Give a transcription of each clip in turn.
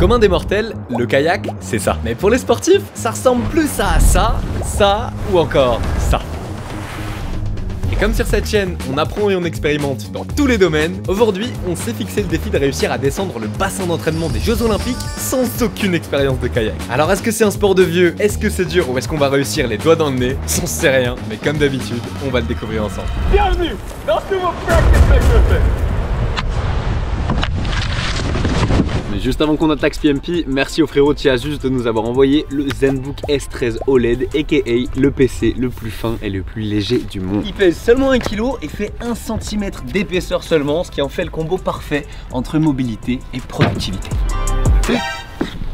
commun des mortels, le kayak, c'est ça. Mais pour les sportifs, ça ressemble plus à ça, ça ou encore ça. Et comme sur cette chaîne, on apprend et on expérimente dans tous les domaines, aujourd'hui, on s'est fixé le défi de réussir à descendre le bassin d'entraînement des Jeux Olympiques sans aucune expérience de kayak. Alors est-ce que c'est un sport de vieux? Est-ce que c'est dur? Ou est-ce qu'on va réussir les doigts dans le nez? J'en sais rien, mais comme d'habitude, on va le découvrir ensemble. Bienvenue dans ce nouveau practice. Mais juste avant qu'on attaque PMP, merci au frérot Tiazus de nous avoir envoyé le ZenBook S13 OLED, aka le PC le plus fin et le plus léger du monde. Il pèse seulement 1 kg et fait 1 cm d'épaisseur seulement, ce qui en fait le combo parfait entre mobilité et productivité.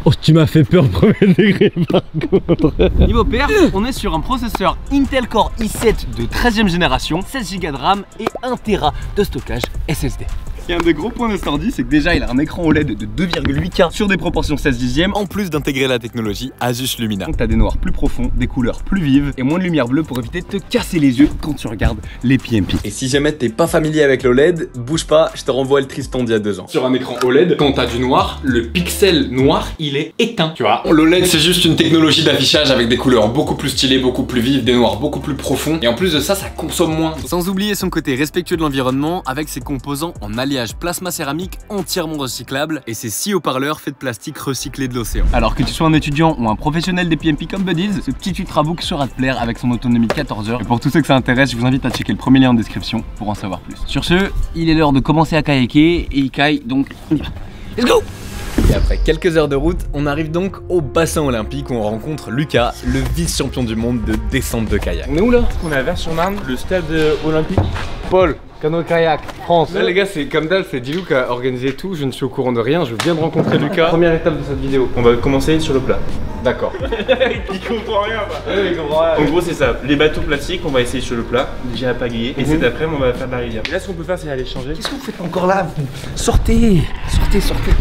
Oh, tu m'as fait peur premier degré par contre. Niveau perf, on est sur un processeur Intel Core i7 de 13e génération, 16 Go de RAM et 1 Tera de stockage SSD. Et un des gros points de cet ordi, c'est que déjà il a un écran OLED de 2,8K sur des proportions 16 dixièmes, en plus d'intégrer la technologie Asus Lumina. Donc t'as des noirs plus profonds, des couleurs plus vives et moins de lumière bleue pour éviter de te casser les yeux quand tu regardes les PMP. Et si jamais t'es pas familier avec l'OLED, bouge pas, je te renvoie le Tristan d'il y a 2 ans. Sur un écran OLED, quand t'as du noir, le pixel noir, il est éteint, tu vois. L'OLED c'est juste une technologie d'affichage avec des couleurs beaucoup plus stylées, beaucoup plus vives, des noirs beaucoup plus profonds. Et en plus de ça, ça consomme moins. Sans oublier son côté respectueux de l'environnement avec ses composants en alliage plasma céramique entièrement recyclable et ses 6 haut-parleurs faits de plastique recyclé de l'océan. Alors que tu sois un étudiant ou un professionnel des PMP comme Buddies, ce petit ultrabook sera te plaire avec son autonomie de 14 heures. Et pour tous ceux que ça intéresse, je vous invite à checker le premier lien en description pour en savoir plus. Sur ce, il est l'heure de commencer à kayaker et il kaye, donc on y va. Let's go! Et après quelques heures de route, on arrive donc au bassin olympique où on rencontre Lucas, le vice-champion du monde de descente de kayak. On est où là? On est à Vers-sur-Marne, le stade olympique. Paul, canoë-kayak, France. Là les gars, c'est comme d'hab, c'est Dilou qui a organisé tout, je ne suis au courant de rien, je viens de rencontrer Lucas. Première étape de cette vidéo. On va commencer sur le plat. D'accord. Il comprend rien bah. Oui, il comprend rien. En gros c'est ça, les bateaux plastiques on va essayer sur le plat, déjà à pagayer. Et cet après on va faire de la rivière. Et là ce qu'on peut faire c'est aller changer. Qu'est-ce que vous faites encore là? Sortez! Sortez, sortez!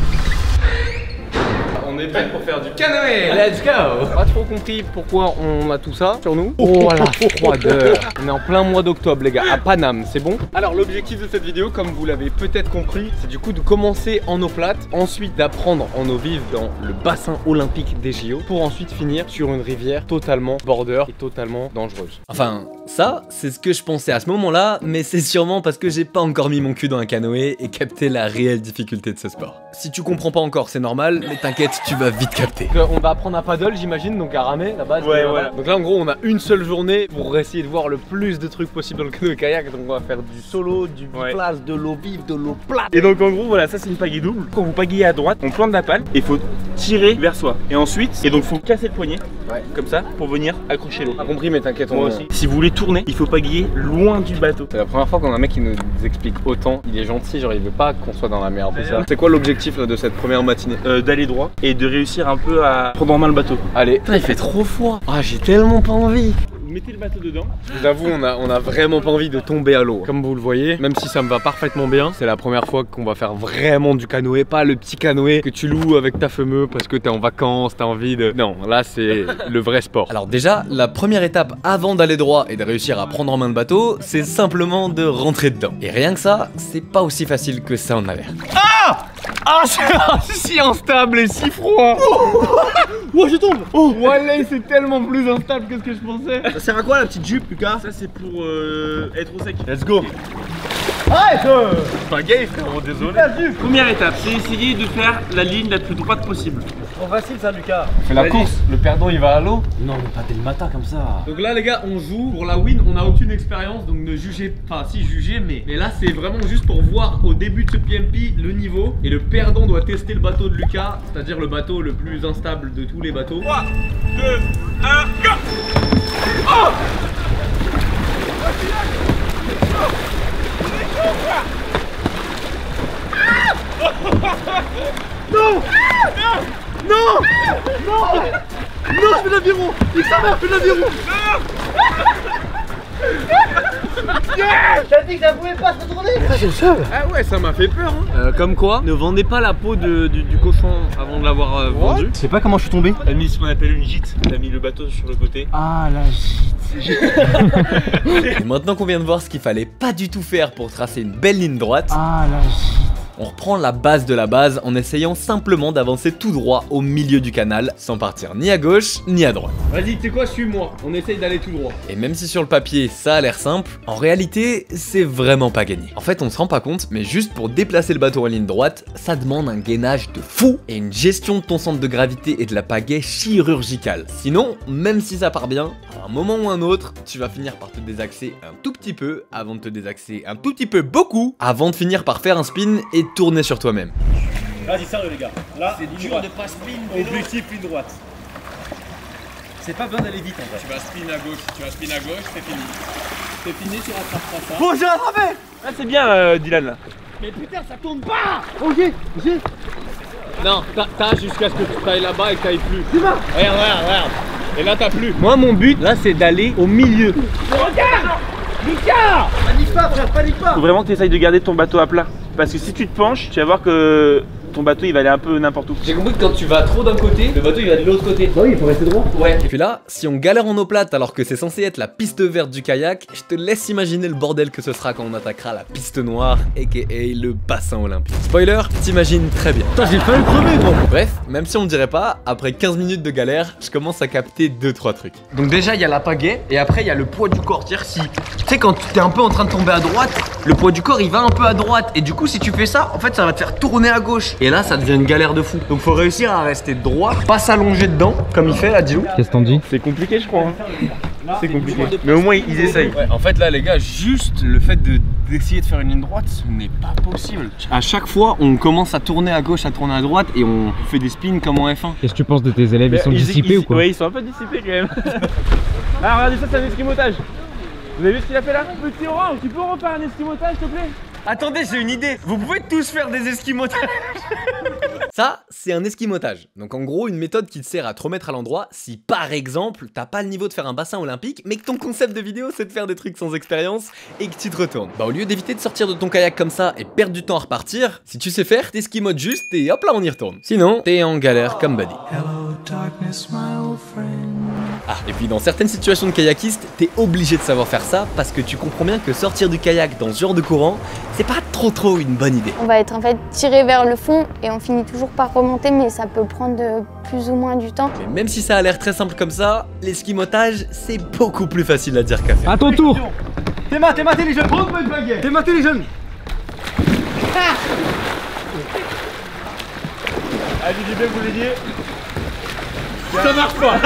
On est prêt pour faire du canoë. Let's go! Pas trop compris pourquoi on a tout ça sur nous. Oh la froideur! On est en plein mois d'octobre les gars, à Paname, c'est bon? Alors l'objectif de cette vidéo, comme vous l'avez peut-être compris, c'est du coup de commencer en eau plate, ensuite d'apprendre en eau vive dans le bassin olympique des JO, pour ensuite finir sur une rivière totalement border et totalement dangereuse. Enfin, ça, c'est ce que je pensais à ce moment-là, mais c'est sûrement parce que j'ai pas encore mis mon cul dans un canoë et capté la réelle difficulté de ce sport. Si tu comprends pas encore, c'est normal, mais t'inquiète, tu vas vite capter. On va apprendre à paddle, j'imagine, donc à ramer là-bas. Ouais, voilà. Donc là, en gros, on a une seule journée pour essayer de voir le plus de trucs possible dans le canoë-kayak. Donc on va faire du solo, du place, de l'eau vive, de l'eau plate. Et donc en gros voilà, ça c'est une pagaie double. Quand vous pagayez à droite, on plante la pale et il faut tirer vers soi. Et ensuite, faut casser le poignet, comme ça, pour venir accrocher l'eau. Pas compris, mais t'inquiète, Moi aussi. Si vous voulez tourner, il faut pagayer loin du bateau. C'est la première fois qu'on a un mec qui nous explique autant. Il est gentil, genre il veut pas qu'on soit dans la merde. C'est quoi l'objectif de cette première matinée? D'aller droit et de réussir un peu à prendre en main le bateau. Allez. Putain, il fait trop froid. Ah, j'ai tellement pas envie. Vous mettez le bateau dedans. Je vous avoue, on a vraiment pas envie de tomber à l'eau. Comme vous le voyez, même si ça me va parfaitement bien, c'est la première fois qu'on va faire vraiment du canoë, pas le petit canoë que tu loues avec ta fameuse parce que t'es en vacances, t'as envie de... Non, là c'est le vrai sport. Alors déjà, la première étape avant d'aller droit et de réussir à prendre en main le bateau, c'est simplement de rentrer dedans. Et rien que ça, c'est pas aussi facile que ça en a l'air. Ah c'est si instable et si froid. Oh, je tombe. Oh, Wallah, c'est tellement plus instable que ce que je pensais. Ça sert à quoi la petite jupe Lucas? Ça c'est pour être au sec. Let's go. Arrête pas gay frérot, désolé. Première étape, c'est essayer de faire la ligne la plus droite possible. Trop facile ça Lucas. Fais la course, le perdant il va à l'eau. Non mais pas dès le matin comme ça. Donc là les gars, on joue pour la win, on n'a aucune expérience, donc ne jugez pas, si jugez, mais là c'est vraiment juste pour voir au début de ce PMP le niveau. Et le perdant doit tester le bateau de Lucas, c'est-à-dire le bateau le plus instable de tous les bateaux. 3, 2, 1, go. Oh non! Non! Non! Non, je fais l'aviron! Il s'en va, je fais l'aviron! T'as dit que ça pouvait pas se retourner. Ah, j'ai le seul. Ah ouais, ça m'a fait peur hein. Comme quoi, ne vendez pas la peau du cochon avant de l'avoir vendu. Je sais pas comment je suis tombé. T'as mis ce qu'on appelle une gîte. T'as mis le bateau sur le côté. Ah la gîte. Et maintenant qu'on vient de voir ce qu'il fallait pas du tout faire pour tracer une belle ligne droite, Ah la gîte. On reprend la base de la base en essayant simplement d'avancer tout droit au milieu du canal, sans partir ni à gauche ni à droite. Vas-y, tu sais quoi, suis-moi, on essaye d'aller tout droit. Et même si sur le papier ça a l'air simple, en réalité c'est vraiment pas gagné. En fait on se rend pas compte, mais juste pour déplacer le bateau en ligne droite, ça demande un gainage de fou et une gestion de ton centre de gravité et de la pagaie chirurgicale. Sinon, même si ça part bien, à un moment ou un autre, tu vas finir par te désaxer un tout petit peu, avant de te désaxer un tout petit peu beaucoup, avant de finir par faire un spin et tourner sur toi-même. Vas-y, sérieux les gars. Là, c'est dur de pas spin. Objectif ligne droite. C'est pas besoin d'aller vite en fait. Tu vas spin à gauche, c'est fini. C'est fini, tu rattraperas ça. Bon, j'ai rattrapé. Ah, c'est bien Dylan là. Mais putain, ça tourne pas. Ok, j'ai. Non, t'as jusqu'à ce que tu ailles là-bas et que t'ailles plus. C'est bon. Regarde. Et là t'as plus. Moi mon but là c'est d'aller au milieu. Regarde Lucas. Panique pas frère, panique pas. Faut vraiment que tu essayes de garder ton bateau à plat. Parce que si tu te penches, tu vas voir que ton bateau il va aller un peu n'importe où. J'ai compris que quand tu vas trop d'un côté, le bateau il va de l'autre côté. Oui, il faut rester droit. Ouais. Et puis là, si on galère en eau plate alors que c'est censé être la piste verte du kayak, je te laisse imaginer le bordel que ce sera quand on attaquera la piste noire, aka le bassin olympique. Spoiler, t'imagines très bien. Putain, j'ai failli crever gros. Bref, même si on ne dirait pas, après 15 minutes de galère, je commence à capter 2-3 trucs. Donc déjà il y a la pagaie et après il y a le poids du corps. C'est-à-dire si, tu sais quand tu es un peu en train de tomber à droite, le poids du corps il va un peu à droite et du coup si tu fais ça, en fait ça va te faire tourner à gauche. Et là ça devient une galère de fou. Donc faut réussir à rester droit, pas s'allonger dedans comme il fait là Dilou. Qu'est-ce que t'en dis? C'est compliqué je crois. C'est compliqué. Mais au moins ils essayent. Ouais, en fait là les gars, juste le fait d'essayer de faire une ligne droite, ce n'est pas possible. À chaque fois on commence à tourner à gauche, à tourner à droite et on fait des spins comme en F1. Qu'est-ce que tu penses de tes élèves? Ils sont dissipés ou quoi? Ouais, ils sont un peu dissipés quand même. Ah regardez ça, c'est un esquimotage. Vous avez vu ce qu'il a fait là? Petit orange, tu peux refaire un esquimotage s'il te plaît? Attendez, j'ai une idée. Vous pouvez tous faire des esquimotages. Ça, c'est un esquimotage. Donc en gros, une méthode qui te sert à te remettre à l'endroit si par exemple, t'as pas le niveau de faire un bassin olympique, mais que ton concept de vidéo c'est de faire des trucs sans expérience et que tu te retournes. Bah au lieu d'éviter de sortir de ton kayak comme ça et perdre du temps à repartir, si tu sais faire, t'esquimotes juste et hop là on y retourne. Sinon, t'es en galère comme Buddy. Ah, et puis dans certaines situations de kayakiste, t'es obligé de savoir faire ça parce que tu comprends bien que sortir du kayak dans ce genre de courant, c'est pas trop une bonne idée. On va être en fait tiré vers le fond et on finit toujours par remonter, mais ça peut prendre plus ou moins du temps. Mais même si ça a l'air très simple comme ça, l'esquimotage c'est beaucoup plus facile à dire qu'à faire. À ton tour. T'es maté les jeunes. T'es maté les jeunes. Allez, dis bien que vous l'aidiez. Ça marche pas.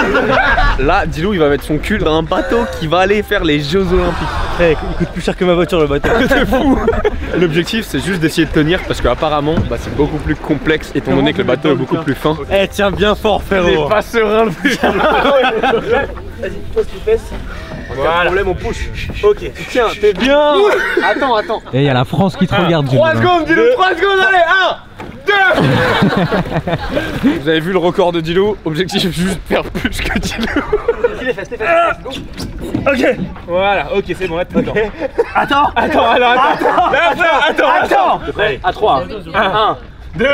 Là, Dilou il va mettre son cul dans un bateau qui va aller faire les Jeux Olympiques. Hey, il coûte plus cher que ma voiture le bateau. C'est fou. L'objectif c'est juste d'essayer de tenir parce qu'apparemment c'est beaucoup plus complexe étant donné que le bateau est beaucoup plus fin. Eh, tiens bien fort frérot. Il est pas serein le plus. Vas-y, pose tes fesses. Voilà. Problème, on push. Ok, tiens, t'es bien. Attends. Et il y a la France qui te regarde. 3 secondes, dis-le, 3 secondes, allez, 1, 2. Vous avez vu le record de Dilou? Objectif juste faire plus que Dilou. Les fesses, ok. Voilà, ok, c'est bon, attends. Attends. Allez, à 3. 1, 2.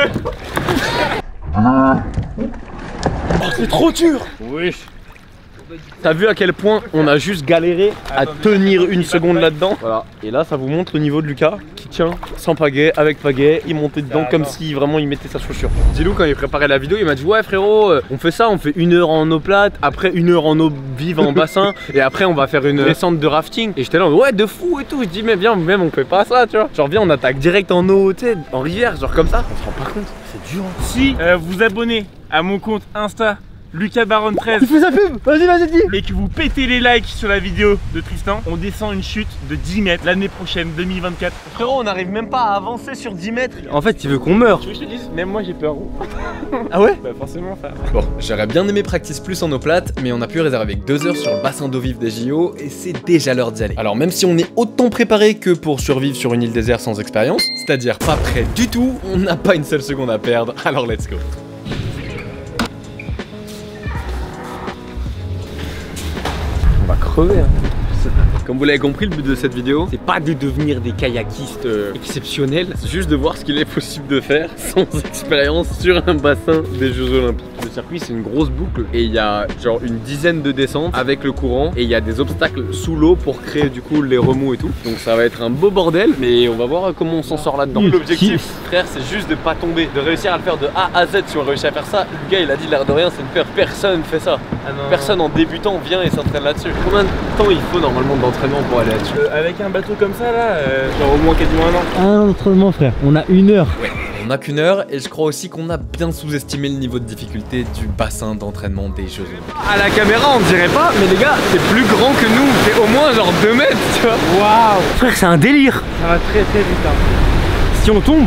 C'est trop dur. Oui. T'as vu à quel point on a juste galéré à tenir une seconde là-dedans? Voilà. Et là ça vous montre le niveau de Lucas qui tient sans pagaie, avec pagaie, il montait dedans comme si vraiment il mettait sa chaussure. Dilou quand il préparait la vidéo il m'a dit ouais frérot on fait ça, on fait 1 heure en eau plate, après 1 heure en eau vive en bassin et après on va faire une descente de rafting. Et j'étais là ouais de fou et tout, je dis mais viens même on fait pas ça tu vois. Genre viens on attaque direct en eau, tu sais, en rivière, genre comme ça. On se rend pas compte, c'est dur. Si vous abonnez à mon compte Insta Lucas Baron 13. Tu fais sa pub, vas-y dis. Et que vous pétez les likes sur la vidéo de Tristan, on descend une chute de 10 mètres l'année prochaine, 2024. Frérot on n'arrive même pas à avancer sur 10 mètres. En fait il veut qu'on meure. Tu veux que je te dise? Même moi j'ai peur. Ah ouais? Bah forcément frère. Bon, j'aurais bien aimé practice plus en eau plate, mais on a pu réserver que 2 heures sur le bassin d'eau vive des JO et c'est déjà l'heure d'y aller. Alors même si on est autant préparé que pour survivre sur une île déserte sans expérience, c'est-à-dire pas prêt du tout, on n'a pas une seule seconde à perdre, alors let's go. On va crever hein. Comme vous l'avez compris, le but de cette vidéo, c'est pas de devenir des kayakistes exceptionnels, C'est juste de voir ce qu'il est possible de faire sans expérience sur un bassin des Jeux Olympiques. circuit, c'est une grosse boucle et il y a genre une dizaine de descentes avec le courant et il y a des obstacles sous l'eau pour créer du coup les remous et tout. Donc ça va être un beau bordel, mais on va voir comment on s'en sort là-dedans. L'objectif, frère, c'est juste de pas tomber, de réussir à le faire de A à Z. Si on réussit à faire ça, le gars il a dit l'air de rien, c'est une peur. Personne fait ça. Personne en débutant vient et s'entraîne là-dessus. Combien de temps il faut normalement d'entraînement pour aller là-dessus? Avec un bateau comme ça là, genre au moins quasiment un an. Un entraînement, frère, on a 1 heure. Ouais. On n'a qu'1 heure et je crois aussi qu'on a bien sous-estimé le niveau de difficulté du bassin d'entraînement des Jeux Olympiques. À la caméra on dirait pas, mais les gars c'est plus grand que nous, c'est au moins genre 2 mètres tu vois. Waouh. Frère c'est un délire. Ça va très très vite hein. Si on tombe,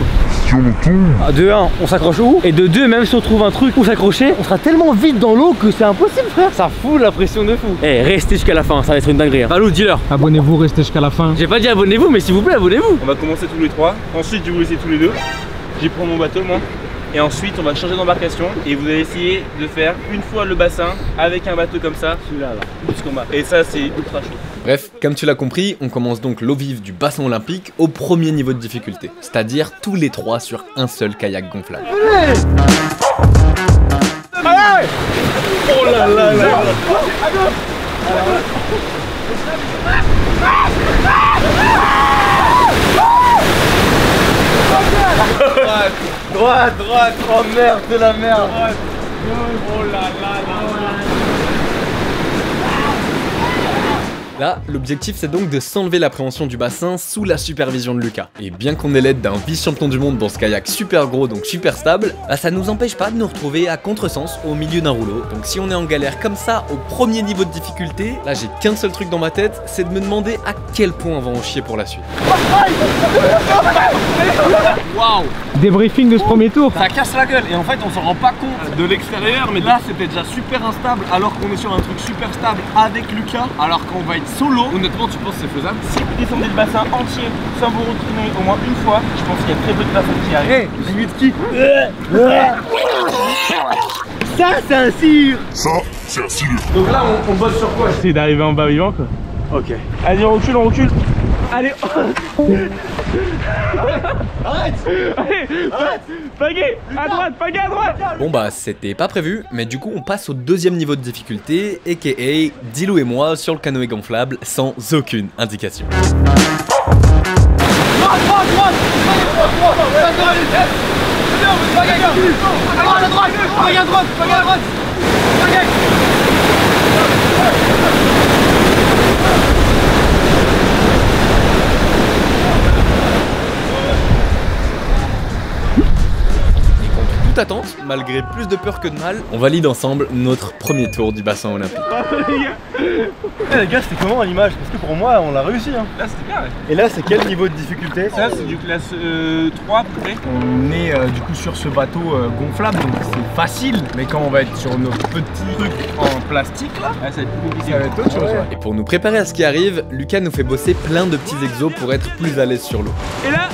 de 1 on s'accroche où, et de 2 même si on trouve un truc où s'accrocher, on sera tellement vite dans l'eau que c'est impossible frère. Ça fout la pression de fou. Eh restez jusqu'à la fin, ça va être une dinguerie hein. Valou, dis-leur. Abonnez-vous, restez jusqu'à la fin. J'ai pas dit abonnez-vous, mais s'il vous plaît abonnez-vous. On va commencer tous les 3, ensuite je vais vous laisser tous les 2. J'y prends mon bateau moi. Et ensuite on va changer d'embarcation et vous allez essayer de faire une fois le bassin avec un bateau comme ça, celui-là là, jusqu'en bas. Et ça c'est ultra chaud. Bref, comme tu l'as compris, on commence donc l'eau vive du bassin olympique au premier niveau de difficulté, c'est-à-dire tous les 3 sur un seul kayak gonflable. Allez. Oh là là là. Droite, oh merde, c'est la merde. Oh là là là. Là, l'objectif c'est donc de s'enlever l'appréhension du bassin sous la supervision de Lucas. Et bien qu'on ait l'aide d'un vice-champion du monde dans ce kayak super gros donc super stable, bah ça nous empêche pas de nous retrouver à contresens au milieu d'un rouleau. Donc si on est en galère comme ça au premier niveau de difficulté, là j'ai qu'un seul truc dans ma tête, c'est de me demander à quel point on va en chier pour la suite. Waouh. Débriefing de ce premier tour. Ça casse la gueule et en fait on s'en rend pas compte de l'extérieur, mais là c'était déjà super instable alors qu'on est sur un truc super stable avec Lucas, alors qu'on va être solo. Honnêtement tu penses que c'est faisable? Si vous descendez le bassin entier sans vous retourner au moins une fois, je pense qu'il y a très peu de personnes qui arrivent. Limite qui? Ça c'est un cire. Ça, c'est un cire. Donc là on bosse sur quoi? C'est d'arriver en bas vivant quoi. Ok. Allez on recule. Allez. Arrête. Arrête. Pagaie à droite, Pagaie à droite. Bon bah c'était pas prévu, mais du coup on passe au deuxième niveau de difficulté, aka Dilou et moi sur le canoë gonflable sans aucune indication. Toute attente, malgré plus de peur que de mal, on valide ensemble notre premier tour du bassin olympique. Les gars, c'était comment à l'image? Parce que pour moi, on l'a réussi hein. Là c'était bien ouais. Et là, c'est quel niveau de difficulté? Ça c'est du classe 3 à peu près. On est du coup sur ce bateau gonflable, donc c'est facile. Mais quand on va être sur nos petits trucs en plastique là, Ah, ça va être plus compliqué. ça va être autre chose. Ouais. Et pour nous préparer à ce qui arrive, Lucas nous fait bosser plein de petits exos pour être plus à l'aise sur l'eau. Et là,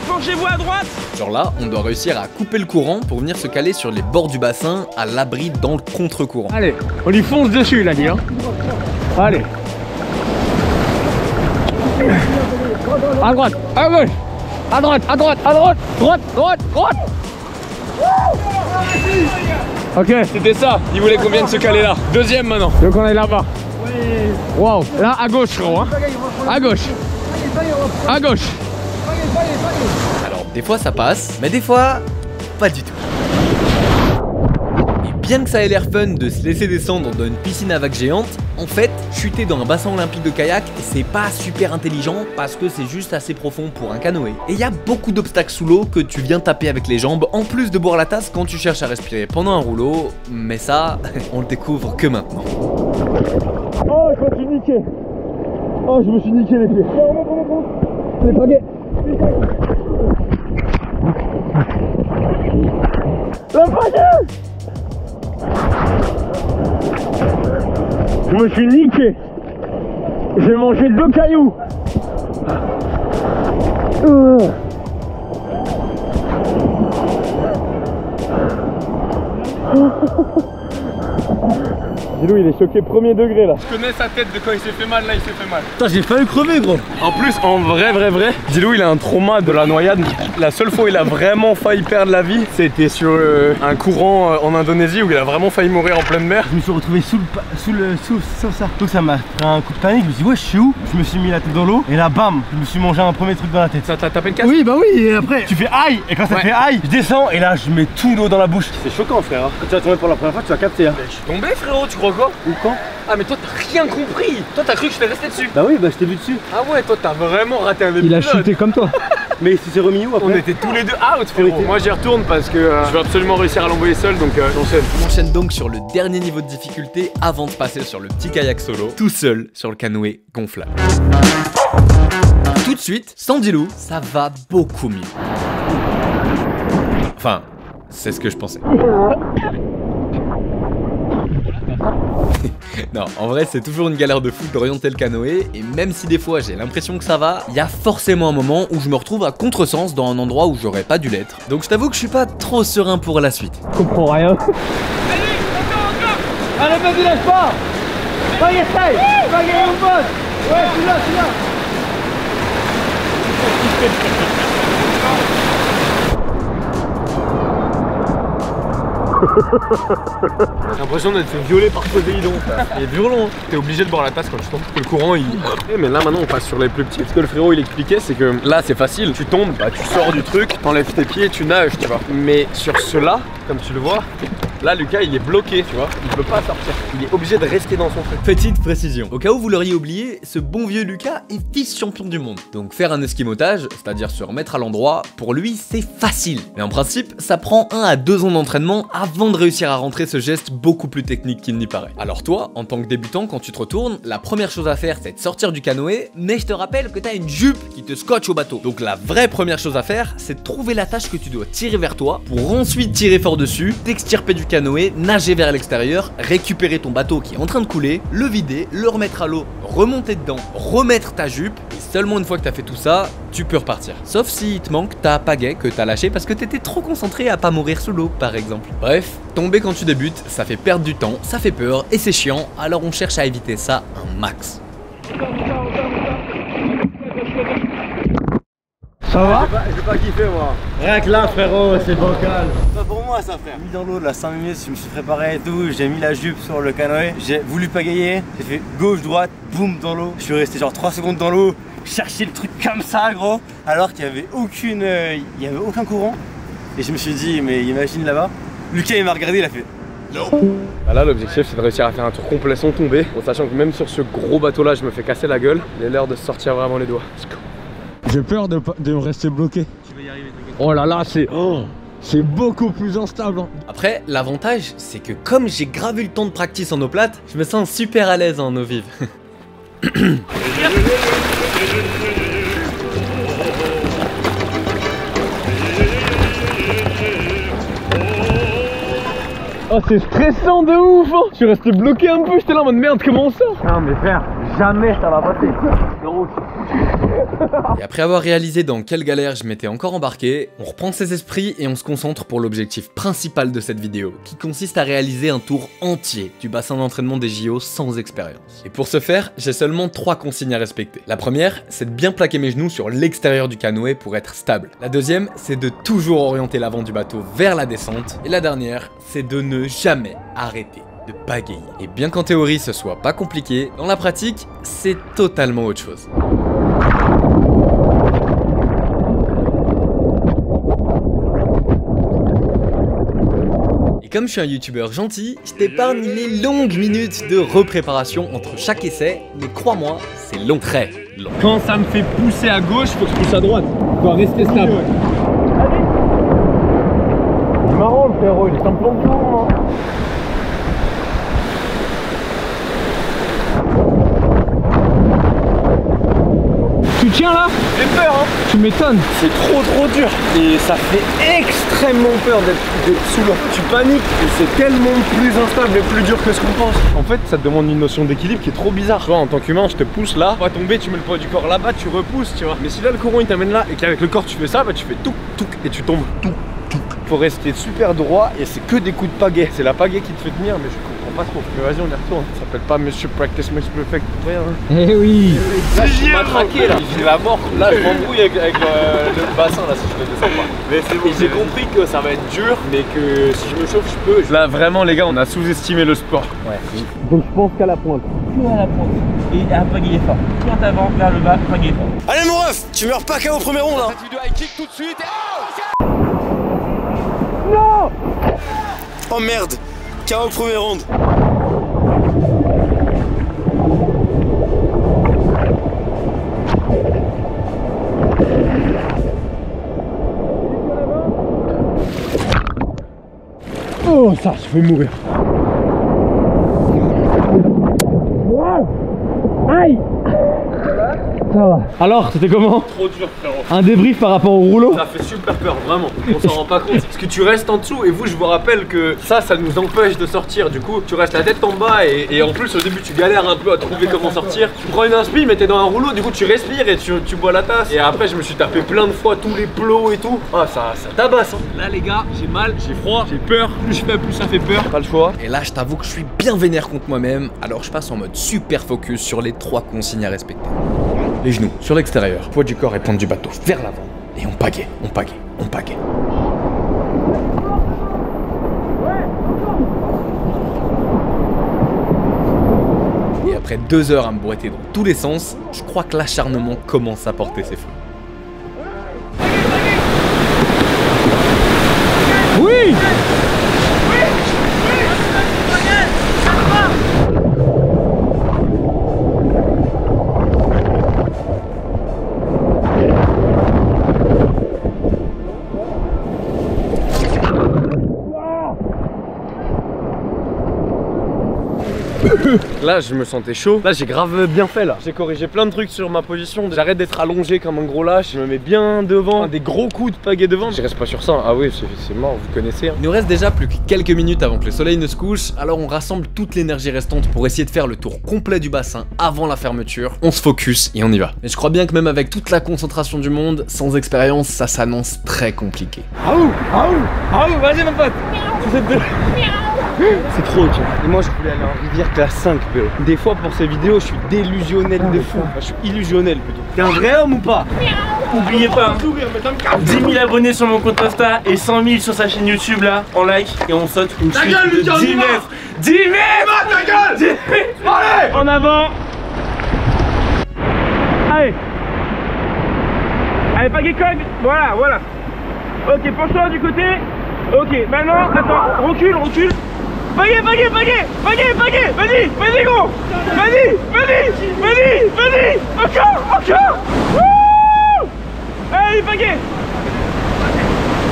penchez-vous à droite. Genre là, on doit réussir à couper le courant pour venir se caler sur les bords du bassin à l'abri dans le contre-courant. Allez, on lui fonce dessus là, dit hein. Allez. À droite, à gauche, à droite, à droite, à droite, droite. Ok, C'était ça, il voulait qu'on vienne se caler là. Deuxième maintenant. donc on est là-bas. Waouh, là à gauche, gros, hein. À gauche. À gauche. Alors des fois ça passe, mais des fois, pas du tout. Et bien que ça ait l'air fun de se laisser descendre dans une piscine à vagues géantes, en fait, chuter dans un bassin olympique de kayak, c'est pas super intelligent parce que c'est juste assez profond pour un canoë. Et il y a beaucoup d'obstacles sous l'eau que tu viens taper avec les jambes, en plus de boire la tasse quand tu cherches à respirer pendant un rouleau, mais ça, on le découvre que maintenant. Oh, je me suis niqué. Oh, je me suis niqué les pieds. Les pagaies. La pagaie. Je me suis niqué. J'ai mangé 2 cailloux. Dilou il est choqué premier degré là. Je connais sa tête de quand il s'est fait mal, là il s'est fait mal. Putain, j'ai failli crever, gros. En plus, en vrai, Dilou il a un trauma de la noyade. La seule fois où il a vraiment failli perdre la vie, c'était sur un courant en Indonésie où il a vraiment failli mourir en pleine mer. Je me suis retrouvé sous ça. Donc ça m'a fait un coup de panique, je me suis dit ouais je suis où? Je me suis mis la tête dans l'eau et là bam, je me suis mangé un premier truc dans la tête. Ça t'a tapé le casque? Oui bah oui, et après tu fais aïe, et quand ça fait aïe, je descends et là je mets tout l'eau dans la bouche. C'est choquant frère. Quand tu vas tomber pour la première fois, tu vas capter. Hein. Je suis tombé frérot, tu crois quoi? Ou quand? Ah mais toi t'as rien compris. Toi t'as cru que je t'ai resté dessus. Bah oui, bah je t'ai vu dessus. Ah ouais, toi t'as vraiment raté un épisode. Il a chuté comme toi. Mais il s'est remis où après? On était tous les deux out frérot. Moi j'y retourne parce que je vais absolument réussir à l'envoyer seul, donc j'enchaîne. On enchaîne donc sur le dernier niveau de difficulté avant de passer sur le petit kayak solo, tout seul sur le canoë gonflable. Tout de suite, sans Dilou, ça va beaucoup mieux. Enfin, c'est ce que je pensais. Non, en vrai c'est toujours une galère de fou d'orienter le canoë, et même si des fois j'ai l'impression que ça va, il y a forcément un moment où je me retrouve à contresens dans un endroit où j'aurais pas dû l'être. Donc je t'avoue que je suis pas trop serein pour la suite. Je comprends rien. Allez vas-y lâche pas. Pas essaye. Pas gagner mon pote. Ouais tu l'as. J'ai l'impression d'être fait violer par Poséidon. Il est violent. T'es obligé de boire la tasse quand tu tombes. Le courant il. Mais là maintenant on passe sur les plus petits. Ce que le frérot il expliquait c'est que là c'est facile. Tu tombes, bah tu sors du truc, t'enlèves tes pieds, tu nages, tu vois. Mais sur ceux-là, comme tu le vois, là Lucas il est bloqué, tu vois. Il peut pas sortir. Il est obligé de rester dans son truc. Petite précision, au cas où vous l'auriez oublié, ce bon vieux Lucas est vice-champion du monde. Donc faire un esquimotage, c'est-à-dire se remettre à l'endroit, pour lui c'est facile. Mais en principe, ça prend 1 à 2 ans d'entraînement avant de réussir à rentrer ce geste beaucoup plus technique qu'il n'y paraît. Alors toi, en tant que débutant, quand tu te retournes, la première chose à faire c'est de sortir du canoë, mais je te rappelle que t'as une jupe qui te scotche au bateau. Donc la vraie première chose à faire, c'est de trouver l'attache que tu dois tirer vers toi, pour ensuite tirer fort dessus, t'extirper du canoë, nager vers l'extérieur, récupérer ton bateau qui est en train de couler, le vider, le remettre à l'eau, remonter dedans, remettre ta jupe, et seulement une fois que t'as fait tout ça, tu peux repartir. Sauf s'il te manque ta pagaie que t'as lâché parce que t'étais trop concentré à pas mourir sous l'eau par exemple. Bref, tomber quand tu débutes, ça fait perdre du temps, ça fait peur et c'est chiant, alors on cherche à éviter ça un max. Ça va? J'ai pas kiffé moi. Rien que là frérot, c'est bancal. Pas pour moi ça frère. Mis dans l'eau de la 5 minutes, je me suis préparé et tout, j'ai mis la jupe sur le canoë, j'ai voulu pagayer, j'ai fait gauche droite, boum dans l'eau. Je suis resté genre 3 secondes dans l'eau, chercher le truc comme ça gros, alors qu'il y avait aucun courant. Et je me suis dit mais imagine là-bas. Lucas il m'a regardé, il a fait Bah là l'objectif c'est de réussir à faire un tour complet sans tomber, en sachant que même sur ce gros bateau là je me fais casser la gueule. Il est l'heure de sortir vraiment les doigts. J'ai peur de me rester bloqué. Tu vas y arriver, t'inquiète. Oh là là, c'est beaucoup plus instable. Après, l'avantage, c'est que comme j'ai grave eu le temps de practice en eau plate, je me sens super à l'aise en eau vive. Oh c'est stressant de ouf hein. Je suis resté bloqué un peu, j'étais là en mode merde comment on sort. non mais frère, jamais ça va passer. Et après avoir réalisé dans quelle galère je m'étais encore embarqué, on reprend ses esprits et on se concentre pour l'objectif principal de cette vidéo, qui consiste à réaliser un tour entier du bassin d'entraînement des JO sans expérience. Et pour ce faire, j'ai seulement 3 consignes à respecter. La première, c'est de bien plaquer mes genoux sur l'extérieur du canoë pour être stable. La deuxième, c'est de toujours orienter l'avant du bateau vers la descente. Et la dernière, c'est de ne jamais arrêter de pagayer. Et bien qu'en théorie ce soit pas compliqué, dans la pratique, c'est totalement autre chose. Et comme je suis un youtubeur gentil, je t'épargne les longues minutes de repréparation entre chaque essai, mais crois-moi, c'est long, très long. Quand ça me fait pousser à gauche, faut que je pousse à droite. Je dois rester stable. C'est marrant le frérot, il est un plan de tour. Tu tiens là? J'ai peur hein. Tu m'étonnes. C'est trop dur. Et ça fait extrêmement peur d'être sous l'eau. Tu paniques et c'est tellement plus instable et plus dur que ce qu'on pense. En fait ça te demande une notion d'équilibre qui est trop bizarre. Tu vois en tant qu'humain je te pousse là, tu vas tomber, tu mets le poids du corps là-bas, tu repousses tu vois. Mais si là le courant il t'amène là et qu'avec le corps tu fais ça, bah tu fais touc touc et tu tombes touc touc. faut rester super droit et c'est que des coups de pagaie. C'est la pagaie qui te fait tenir, mais je comprends pas trop. Mais vas-y, on y retourne. Ça s'appelle pas Monsieur Practice Makes Perfect pour rien. Eh oui. Là, je suis matraqué là. J'ai la mort. Là, je m'embrouille avec le bassin là si je le descends pas. Mais c'est bon. Et j'ai compris que ça va être dur, mais que si je me chauffe, je peux. Là, vraiment, les gars, on a sous-estimé le sport. Ouais. Donc je pense qu'à la pointe. Tout à la pointe. Et à pagayer fort. Pointe avant, vers le bas, pagayer fort. Allez mon ref, tu meurs pas KO au premier round là. Tout de suite. Oh merde, KO au premier round. Oh, ça, je vais mourir. Aïe. Ça va. Alors, c'était comment? Trop dur, frérot. Un débrief par rapport au rouleau? Ça fait super peur, vraiment. On s'en rend pas compte. Parce que tu restes en dessous et vous, je vous rappelle que ça nous empêche de sortir. Du coup, tu restes la tête en bas et en plus, au début, tu galères un peu à trouver comment sortir. Tu prends une inspi, mais t'es dans un rouleau, du coup, tu respires et tu bois la tasse. Et après, je me suis tapé plein de fois tous les plots et tout. Ah, ça tabasse. Hein. Là les gars, j'ai mal, j'ai froid, j'ai peur. Plus je fais, plus ça fait peur. Pas le choix. Et là, je t'avoue que je suis bien vénère contre moi-même, alors je passe en mode super focus sur les 3 consignes à respecter. Les genoux sur l'extérieur, poids du corps et pointe du bateau vers l'avant. Et on pagaie, on pagaie, on pagaie. Et après 2 heures à me boiter dans tous les sens, je crois que l'acharnement commence à porter ses fruits. Oui. Là, je me sentais chaud. Là, j'ai grave bien fait là. J'ai corrigé plein de trucs sur ma position. J'arrête d'être allongé comme un gros lâche. Je me mets bien devant. Des gros coups de pagaie devant. Je reste pas sur ça. Ah oui, c'est mort, vous connaissez. Hein. Il nous reste déjà plus que quelques minutes avant que le soleil ne se couche. Alors on rassemble toute l'énergie restante pour essayer de faire le tour complet du bassin avant la fermeture. On se focus et on y va. Mais je crois bien que même avec toute la concentration du monde, sans expérience, ça s'annonce très compliqué. Vas-y, mon pote. C'est trop, tu vois. Et moi, je voulais aller en rivière classe 5, peu. Des fois, pour ces vidéos, je suis délusionnel de fou. Enfin, je suis illusionnel plutôt. T'es un vrai homme ou pas? N'oubliez pas, 10 000 abonnés sur mon compte Insta et 100 000 sur sa chaîne YouTube là, en like, et on saute une chute de 10 mètres. 10 mètres. Ta gueule. 10 mètres. Allez. En avant. Allez. Allez, pagaie cogne. Voilà. Ok, penche-toi du côté. Ok, maintenant, attends, recule. Pagaie, vas-y gros. Vas-y. Encore. Wouh. Allez, pagaie,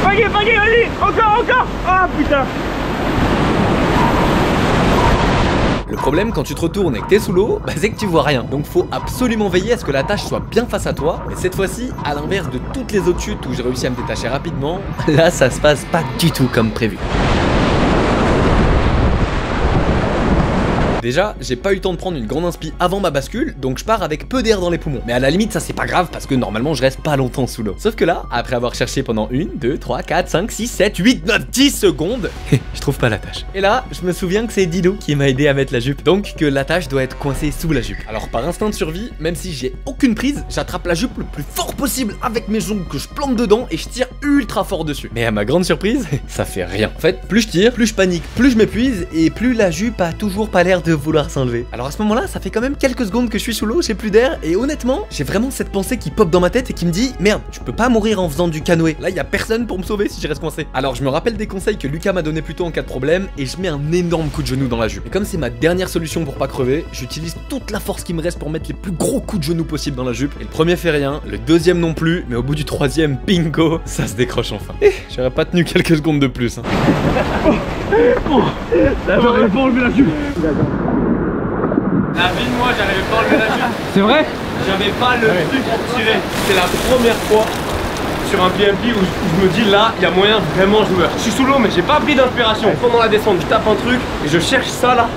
vas-y. Encore. Ah putain. Le problème quand tu te retournes et que t'es sous l'eau, c'est que tu vois rien. Donc faut absolument veiller à ce que la tâche soit bien face à toi. Mais cette fois-ci, à l'inverse de toutes les autres chutes où j'ai réussi à me détacher rapidement, là ça se passe pas du tout comme prévu. Déjà, j'ai pas eu le temps de prendre une grande inspi avant ma bascule, donc je pars avec peu d'air dans les poumons. Mais à la limite, ça c'est pas grave parce que normalement je reste pas longtemps sous l'eau. Sauf que là, après avoir cherché pendant 1, 2, 3, 4, 5, 6, 7, 8, 9, 10 secondes, je trouve pas l'attache. Et là, je me souviens que c'est Dino qui m'a aidé à mettre la jupe, donc que l'attache doit être coincée sous la jupe. Alors par instinct de survie, même si j'ai aucune prise, j'attrape la jupe le plus fort possible avec mes jambes que je plante dedans et je tire ultra fort dessus. Mais à ma grande surprise, ça fait rien. En fait, plus je tire, plus je panique, plus je m'épuise et plus la jupe a toujours pas l'air de vouloir s'enlever. Alors à ce moment-là, ça fait quand même quelques secondes que je suis sous l'eau, j'ai plus d'air et honnêtement, j'ai vraiment cette pensée qui pop dans ma tête et qui me dit merde, tu peux pas mourir en faisant du canoë. Là, il y a personne pour me sauver si je reste coincé. Alors je me rappelle des conseils que Lucas m'a donné plus tôt en cas de problème et je mets un énorme coup de genou dans la jupe. Et comme c'est ma dernière solution pour pas crever, j'utilise toute la force qui me reste pour mettre les plus gros coups de genou possible dans la jupe. Et le premier fait rien, le deuxième non plus, mais au bout du troisième, bingo, ça se décroche enfin. J'aurais pas tenu quelques secondes de plus. Hein. J'aurais pas enlevé la jupe. La vie de moi, j'arrivais pas à enlever la jupe. C'est vrai? J'avais pas le truc pour tirer. C'est la première fois sur un PMP où je me dis là, il y a moyen vraiment je meurs. Je suis sous l'eau mais j'ai pas pris d'inspiration. Pendant la descente, je tape un truc et je cherche ça là.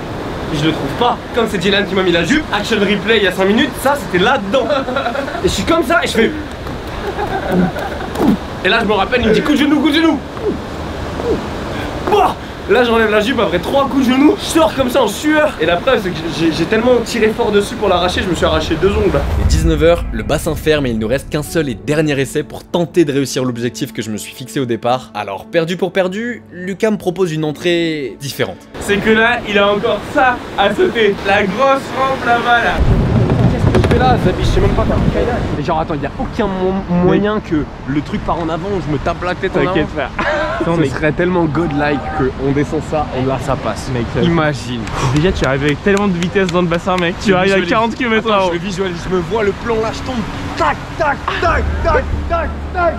Et je le trouve pas. Comme c'est Dylan qui m'a mis la jupe, action replay il y a 5 minutes, ça c'était là-dedans. Et je suis comme ça et je fais. Et là je me rappelle, il me dit coup de genou. Bah, là j'enlève la jupe après 3 coups de genoux, je sors comme ça en sueur. Et la preuve c'est que j'ai tellement tiré fort dessus pour l'arracher, je me suis arraché 2 ongles. Il est 19h, le bassin ferme et il ne reste qu'un seul et dernier essai pour tenter de réussir l'objectif que je me suis fixé au départ. Alors perdu pour perdu, Lucas me propose une entrée différente. C'est que là, il a encore ça à sauter. La grosse rampe là-bas là. Là, Zabi, je sais même pas faire du kayak. Et genre attends, il y a aucun moyen que le truc part en avant, je me tape la tête en avant. T'inquiète frère. Ce serait tellement godlike qu'on descend ça et là ça passe. Mec, imagine. Déjà tu arrives avec tellement de vitesse dans le bassin mec. Tu arrives à 40 km/h. Je visualise, je me vois le plan là, je tombe. Tac, tac, tac, tac, tac, tac.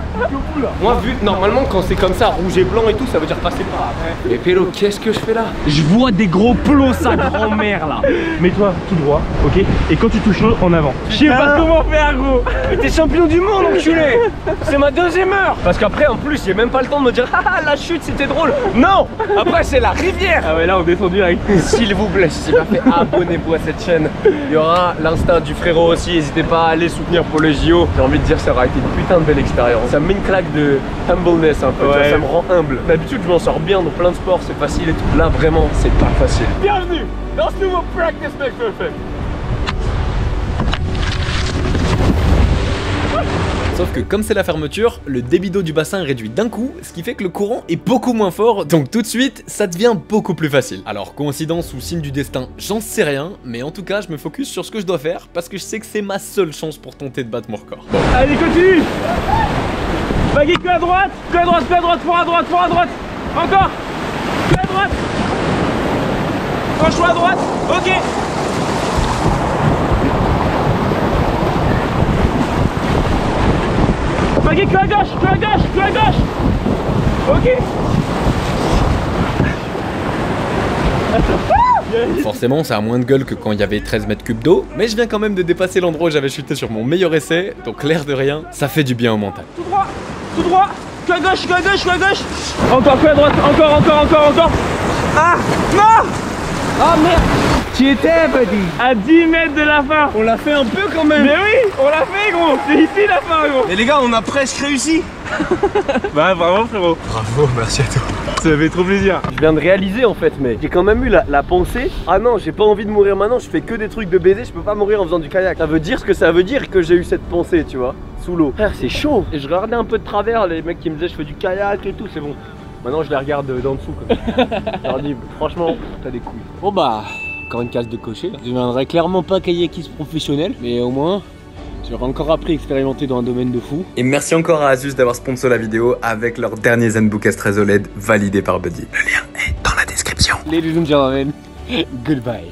Moi vu, normalement quand c'est comme ça, rouge et blanc et tout, ça veut dire passer par. Mais Pélo, qu'est-ce que je fais là? Je vois des gros plots sa grand-mère là. Mets-toi tout droit, ok? Et quand tu touches l'eau, en avant. Je sais pas comment faire gros. Mais t'es champion du monde enculé. C'est ma 2e heure. Parce qu'après en plus j'ai même pas le temps de me dire ah la chute c'était drôle. Non. Après c'est la rivière. Ah ouais là on descend direct. S'il vous plaît, si c'est pas fait, abonnez-vous à cette chaîne. Il y aura l'Insta du frérot aussi, n'hésitez pas à aller soutenir pour le JO. J'ai envie de dire ça aura été une putain de belle expérience. Ça me met une claque de humbleness un peu, ouais. Tu vois, ça me rend humble. D'habitude je m'en sors bien dans plein de sports, c'est facile et tout. Là vraiment c'est pas facile. Bienvenue dans ce nouveau Practice Makes Perfect. Sauf que comme c'est la fermeture, le débit d'eau du bassin est réduit d'un coup, ce qui fait que le courant est beaucoup moins fort, donc tout de suite, ça devient beaucoup plus facile. Alors coïncidence ou signe du destin, j'en sais rien, mais en tout cas, je me focus sur ce que je dois faire, parce que je sais que c'est ma seule chance pour tenter de battre mon record. Bon. Allez continue. Baggy, que à droite, fort à droite, encore, que à droite. Franchement à droite, ok. Baggy, que à gauche, ok. Forcément, ça a moins de gueule que quand il y avait 13 mètres cubes d'eau, mais je viens quand même de dépasser l'endroit où j'avais chuté sur mon meilleur essai, donc l'air de rien, ça fait du bien au mental. Tout droit, que à gauche. Encore, que à droite, encore. Ah, non. Ah merde. Tu étais buddy. À 10 mètres de la fin. On l'a fait un peu quand même. Mais oui, on l'a fait gros. C'est ici la fin gros. Et les gars, on a presque réussi. Bah bravo frérot. Bravo, merci à toi. Ça fait trop plaisir. Je viens de réaliser en fait, mais j'ai quand même eu la pensée. Ah non, j'ai pas envie de mourir maintenant, je fais que des trucs de baiser, je peux pas mourir en faisant du kayak. Ça veut dire ce que ça veut dire que j'ai eu cette pensée, tu vois, sous l'eau. Frère, c'est chaud. Et je regardais un peu de travers les mecs qui me disaient je fais du kayak et tout, c'est bon. Maintenant je les regarde d'en dessous quoi. Je leur dis franchement, t'as des couilles. Bon bah, encore une case de cocher. Je deviendrai clairement pas kayakiste professionnel, mais au moins j'aurais encore appris à expérimenter dans un domaine de fou. Et merci encore à Asus d'avoir sponsor la vidéo avec leur dernier Zenbook S13 OLED validé par Buddy. Le lien est dans la description. Ladies and gentlemen, goodbye.